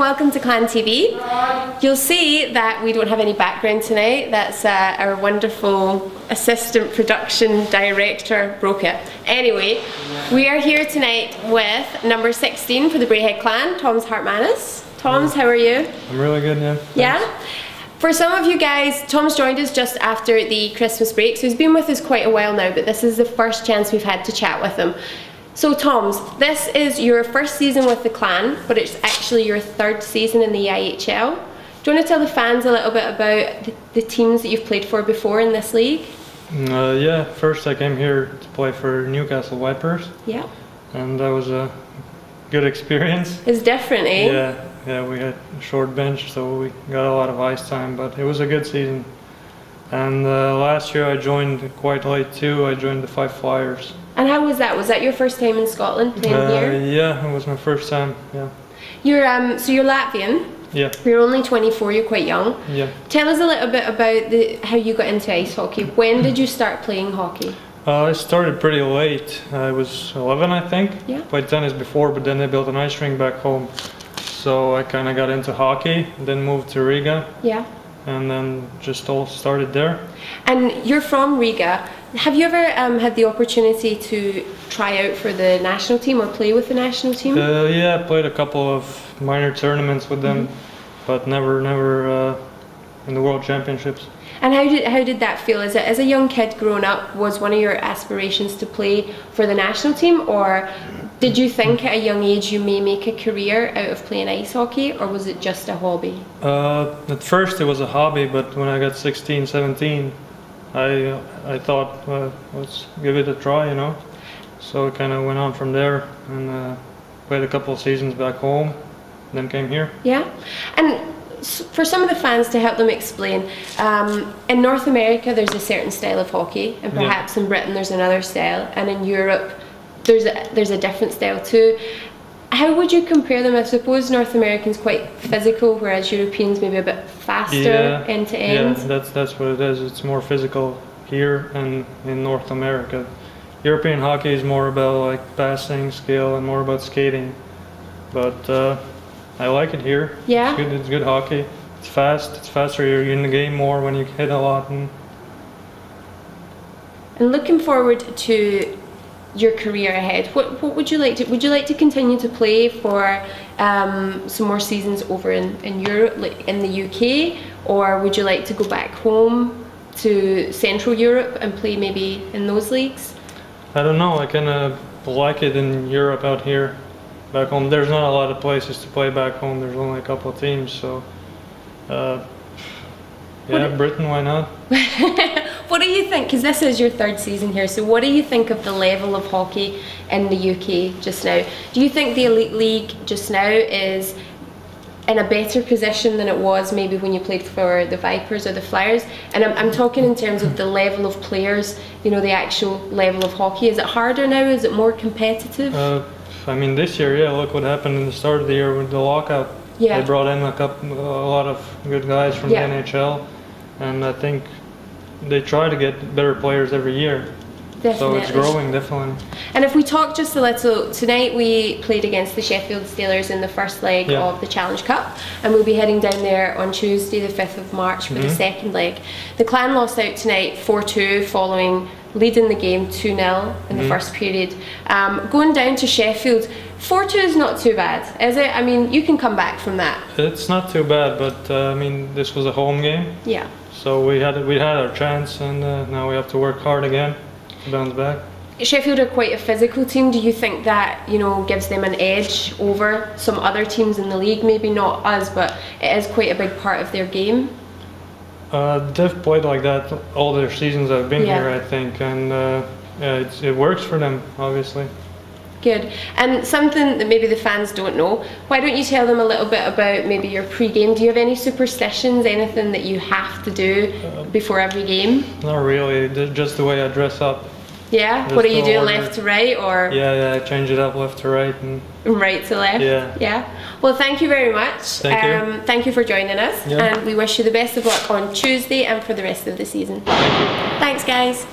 welcome to Clan TV. You'll see that we don't have any background tonight. That's our wonderful assistant production director broke it. Anyway, we are here tonight with number 16 for the Braehead Clan, Toms Hartmanis. Toms, how are you? I'm really good, yeah. Thanks. Yeah? For some of you guys, Tom's joined us just after the Christmas break, so he's been with us quite a while now, but this is the first chance we've had to chat with him. So Toms, this is your first season with the Clan, but it's actually your third season in the IHL. Do you want to tell the fans a little bit about the teams that you've played for before in this league? Yeah, first I came here to play for Newcastle Vipers. Yeah. And that was a good experience. It's different, eh? Yeah, we had a short bench, so we got a lot of ice time, but it was a good season. And last year I joined quite late too. I joined the Five Flyers. And how was that? Was that your first time in Scotland playing here? Yeah, it was my first time. Yeah. So you're Latvian. Yeah. You're only 24. You're quite young. Yeah. Tell us a little bit about how you got into ice hockey. When did you start playing hockey? I started pretty late. I was 11, I think. Yeah. Played tennis before, but then they built an ice rink back home. So I kind of got into hockey, then moved to Riga. Yeah. And then just all started there. And you're from Riga. Have you ever had the opportunity to try out for the national team or play with the national team? Yeah, I played a couple of minor tournaments with them, but never in the World Championships. And how did that feel? As a young kid growing up, was one of your aspirations to play for the national team, or did you think at a young age you may make a career out of playing ice hockey, or was it just a hobby? At first it was a hobby, but when I got 16, 17, I thought, let's give it a try, you know. So it kind of went on from there, and played a couple of seasons back home, then came here. Yeah, and for some of the fans, to help them explain, in North America there's a certain style of hockey, and perhaps in Britain there's another style, and in Europe there's a different style too. How would you compare them? I suppose North American's quite physical, whereas Europeans maybe a bit faster end to end. Yeah, that's what it is. It's more physical here and in North America. European hockey is more about like passing, skill, and more about skating. But I like it here. Yeah. It's good hockey. It's fast. It's faster. You're in the game more when you hit a lot. And looking forward to your career ahead, what would you like to? Would you like to continue to play for some more seasons over in Europe, like in the UK, or would you like to go back home to Central Europe and play maybe in those leagues? I don't know. I kind of like it in Europe out here. Back home, there's not a lot of places to play back home. There's only a couple of teams, so Britain, why not? What do you think, because this is your third season here, so what do you think of the level of hockey in the UK just now? Do you think the Elite League just now is in a better position than it was maybe when you played for the Vipers or the Flyers? And I'm talking in terms of the level of players, you know, the actual level of hockey. Is it harder now? Is it more competitive? I mean, this year, look what happened in the start of the year with the lockout. Yeah. They brought in a lot of good guys from the NHL, and I think they try to get better players every year. Definitely. So it's growing, definitely. And if we talk just a little, tonight we played against the Sheffield Steelers in the first leg of the Challenge Cup, and we'll be heading down there on Tuesday the 5th of March for the second leg. The Clan lost out tonight 4-2 following leading the game 2-0 in the first period. Going down to Sheffield, 4-2 is not too bad, is it? I mean, you can come back from that. It's not too bad, but I mean, this was a home game. Yeah. So we had our chance, and now we have to work hard again to bounce back. Sheffield are quite a physical team. Do you think that, you know, gives them an edge over some other teams in the league? Maybe not us, but it is quite a big part of their game. They've played like that all their seasons I've been here, I think, and it works for them, obviously. Good. And something that maybe the fans don't know, why don't you tell them a little bit about maybe your pre-game? Do you have any superstitions, anything that you have to do before every game? Not really, just the way I dress up. Yeah? Just what are you doing, order. left to right, or? Yeah, I change it up left to right. And right to left? Yeah. Well, thank you very much. Thank you. Thank you for joining us, and we wish you the best of luck on Tuesday and for the rest of the season. Thank you. Thanks, guys.